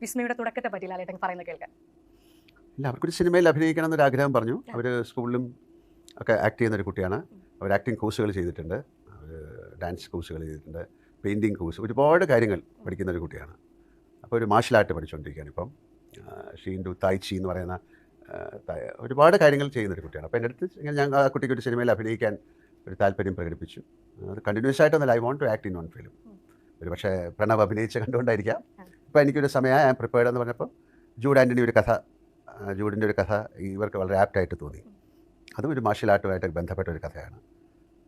വിസ്മയുടെ തുടക്കത്തെ പറ്റി ലാലേട്ടൻ പറയുന്നത് കേൾക്കാൻ. ഇല്ല, അവർക്കൊരു സിനിമയിൽ അഭിനയിക്കണം എന്നൊരു ആഗ്രഹം പറഞ്ഞു. അവർ സ്കൂളിലും ഒക്കെ ആക്ട് ചെയ്യുന്നൊരു കുട്ടിയാണ്. അവർ ആക്ടിങ് കോഴ്സുകൾ ചെയ്തിട്ടുണ്ട്, അവർ ഡാൻസ് കോഴ്സുകൾ ചെയ്തിട്ടുണ്ട്, പെയിൻറ്റിങ് കോഴ്സ്, ഒരുപാട് കാര്യങ്ങൾ പഠിക്കുന്ന ഒരു കുട്ടിയാണ്. അപ്പോൾ ഒരു മാർഷൽ ആർട്ട് പഠിച്ചുകൊണ്ടിരിക്കുകയാണ് ഇപ്പം. ഷീൻഡു തായ്ചി എന്ന് പറയുന്ന ഒരുപാട് കാര്യങ്ങൾ ചെയ്യുന്നൊരു കുട്ടിയാണ്. അപ്പോൾ എൻ്റെ അടുത്ത് ഞാൻ ആ കുട്ടിക്ക് ഒരു സിനിമയിൽ അഭിനയിക്കാൻ ഒരു താല്പര്യം പ്രകടിപ്പിച്ചു. അത് കണ്ടിന്യൂസ് ആയിട്ടൊന്നല്ല, I want to act in on film. ഒരു പക്ഷേ പ്രണവ് അഭിനയിച്ച് കണ്ടുകൊണ്ടായിരിക്കാം ഇപ്പോൾ എനിക്കൊരു സമയമായി ഞാൻ പ്രിപ്പയർഡ് എന്ന് പറഞ്ഞപ്പോൾ ജൂഡിൻ്റെ ഒരു കഥ ഇവർക്ക് വളരെ ആപ്റ്റായിട്ട് തോന്നി. അതും ഒരു മാർഷൽ ആർട്ടുമായിട്ട് ബന്ധപ്പെട്ട ഒരു കഥയാണ്.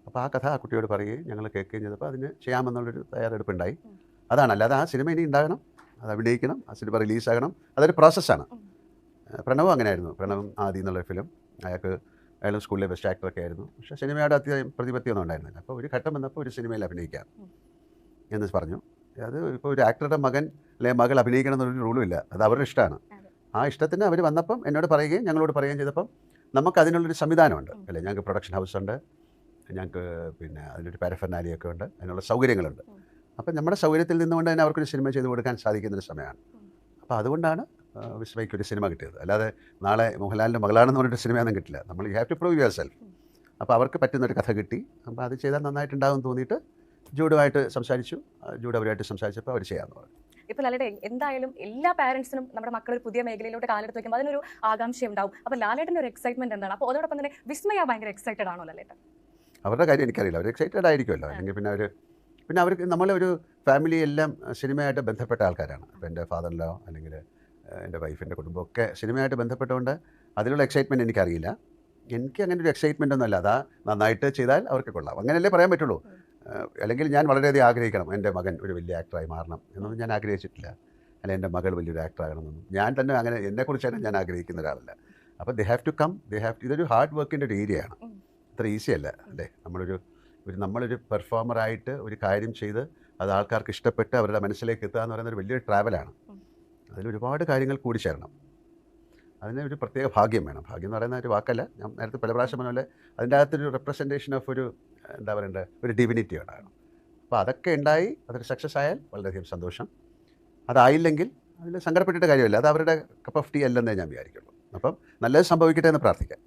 അപ്പോൾ ആ കഥ ആ കുട്ടിയോട് പറയുകയും ഞങ്ങൾ കേൾക്കുകയും ചെയ്തപ്പോൾ അതിന് ചെയ്യാമെന്നുള്ളൊരു തയ്യാറെടുപ്പുണ്ടായി. അതാണ്, അല്ലാതെ ആ സിനിമ ഇനി ഉണ്ടാകണം, അത് അഭിനയിക്കണം, ആ സിനിമ റിലീസാകണം, അതൊരു പ്രോസസ്സാണ്. പ്രണവ് അങ്ങനെയായിരുന്നു. പ്രണവും ആദി എന്നുള്ള ഫിലിം അയാൾ സ്കൂളിലെ ബെസ്റ്റ് ആക്ടറൊക്കെ ആയിരുന്നു. പക്ഷേ സിനിമയുടെ അത്യാവശ്യം പ്രതിപത്തിയൊന്നും ഉണ്ടായിരുന്നില്ല. അപ്പോൾ ഒരു ഘട്ടം വന്നപ്പോൾ ഒരു സിനിമയിൽ അഭിനയിക്കാം എന്ന് പറഞ്ഞു. അത് ഇപ്പോൾ ഒരു ആക്ടറുടെ മകൻ അല്ലെങ്കിൽ മകൾ അഭിനയിക്കണം എന്നൊരു റൂളും ഇല്ല, അത് അവരുടെ ഇഷ്ടമാണ്. ആ ഇഷ്ടത്തിന് അവർ വന്നപ്പം എന്നോട് പറയുകയും ഞങ്ങളോട് പറയുകയും ചെയ്തപ്പം നമുക്ക് അതിനുള്ളൊരു സംവിധാനമുണ്ട് അല്ലേ. ഞങ്ങൾക്ക് പ്രൊഡക്ഷൻ ഹൗസുണ്ട്, ഞങ്ങൾക്ക് പിന്നെ അതിനൊരു പാരഫെർനാലിയൊക്കെ ഉണ്ട്, അതിനുള്ള സൗകര്യങ്ങളുണ്ട്. അപ്പം നമ്മുടെ സൗകര്യത്തിൽ നിന്നുകൊണ്ട് തന്നെ അവർക്കൊരു സിനിമ ചെയ്ത് കൊടുക്കാൻ സാധിക്കുന്നൊരു സമയമാണ്. അപ്പോൾ അതുകൊണ്ടാണ് വിസ്മയ്ക്ക് ഒരു സിനിമ കിട്ടിയത്. അല്ലാതെ നാളെ മോഹൻലാലിൻ്റെ മകളാണെന്ന് പറഞ്ഞിട്ട് സിനിമയൊന്നും കിട്ടില്ല. നമ്മൾ you have to prove yourself. അപ്പോൾ അവർക്ക് പറ്റുന്നൊരു കഥ കിട്ടി. അപ്പോൾ അത് ചെയ്താൽ നന്നായിട്ടുണ്ടാകും തോന്നിയിട്ട് ജൂഡുമായിട്ട് സംസാരിച്ചു. ജൂഡ് അവരുമായിട്ട് സംസാരിച്ചപ്പോൾ അവർ ചെയ്യാമെന്ന് പറഞ്ഞു. ഇപ്പോൾ ലാലേട്ടൻ എന്തായാലും എല്ലാ പാരൻസിനും നമ്മുടെ മക്കൾ ഒരു പുതിയ മേഖലയിലോട്ട് കാലെടുത്ത് വയ്ക്കുമ്പോൾ അതിനൊരു ആകാംക്ഷ ഉണ്ടാവും. അപ്പോൾ ലാലേട്ടൻ്റെ ഒരു എക്സൈറ്റ്മെന്റ് എന്താണ്? അപ്പോൾ അതോടൊപ്പം തന്നെ വിസ്മയ ഭയങ്കര എക്സൈറ്റഡ് ആണോ ലാലേട്ടൻ? അവരുടെ കാര്യം എനിക്കറിയില്ല, അവർ എക്സൈറ്റഡ് ആയിരിക്കുമല്ലോ. അല്ലെങ്കിൽ പിന്നെ അവർക്ക് നമ്മളൊരു ഫാമിലി എല്ലാം സിനിമയായിട്ട് ബന്ധപ്പെട്ട ആൾക്കാരാണ്. അപ്പോൾ എൻ്റെ ഫാദറിലോ അല്ലെങ്കിൽ എൻ്റെ വൈഫിൻ്റെ കുടുംബമൊക്കെ സിനിമയായിട്ട് ബന്ധപ്പെട്ടുകൊണ്ട് അതിലുള്ള എക്സൈറ്റ്മെൻറ്റ് എനിക്കറിയില്ല. എനിക്ക് അങ്ങനെ ഒരു എക്സൈറ്റ്മെൻ്റ് ഒന്നുമല്ല. അതാ നന്നായിട്ട് ചെയ്താൽ അവർക്ക് കൊള്ളാം, അങ്ങനെയല്ലേ പറയാൻ പറ്റുള്ളൂ. അല്ലെങ്കിൽ ഞാൻ വളരെയധികം ആഗ്രഹിക്കണം എൻ്റെ മകൻ ഒരു വലിയ ആക്ടറായി മാറണം എന്നൊന്നും ഞാൻ ആഗ്രഹിച്ചിട്ടില്ല. അല്ലെങ്കിൽ എൻ്റെ മകൾ വലിയൊരു ആക്ടറാകണമെന്നൊന്നും ഞാൻ തന്നെ അങ്ങനെ എന്നെക്കുറിച്ച് തന്നെ ഞാൻ ആഗ്രഹിക്കുന്ന ഒരാളല്ല. അപ്പോൾ ദേ ഹാവ് ടു കം, ഇതൊരു ഹാർഡ് വർക്കിൻ്റെ ഒരു ഏരിയയാണ്, അത്ര ഈസി അല്ല അല്ലേ. നമ്മളൊരു പെർഫോമറായിട്ട് ഒരു കാര്യം ചെയ്ത് അത് ആൾക്കാർക്ക് ഇഷ്ടപ്പെട്ട് അവരുടെ മനസ്സിലേക്ക് എത്തുക എന്ന് പറയുന്ന ഒരു വലിയൊരു ട്രാവലാണ്. അതിലൊരുപാട് കാര്യങ്ങൾ കൂടി ചേരണം. അതിന് ഒരു പ്രത്യേക ഭാഗ്യം വേണം. ഭാഗ്യം എന്ന് പറയുന്ന ഒരു വാക്കല്ല, ഞാൻ നേരത്തെ പല പ്രാവശ്യം പറഞ്ഞ പോലെ അതിൻ്റെ അകത്തൊരു റെപ്രസെൻറ്റേഷൻ ഓഫ് ഒരു എന്താ പറയേണ്ടത്, ഒരു ഡിവിനിറ്റി ഉണ്ടാകണം. അപ്പോൾ അതൊക്കെ ഉണ്ടായി അതൊരു സക്സസ് ആയാൽ വളരെയധികം സന്തോഷം. അതായില്ലെങ്കിൽ അതിൽ സങ്കടപ്പെട്ടിട്ട് കാര്യമില്ല, അത് അവരുടെ കപ്പ് ഓഫ് ടീ അല്ലെന്നേ ഞാൻ വിചാരിക്കുള്ളൂ. അപ്പം നല്ലത് സംഭവിക്കട്ടെ എന്ന് പ്രാർത്ഥിക്കാം.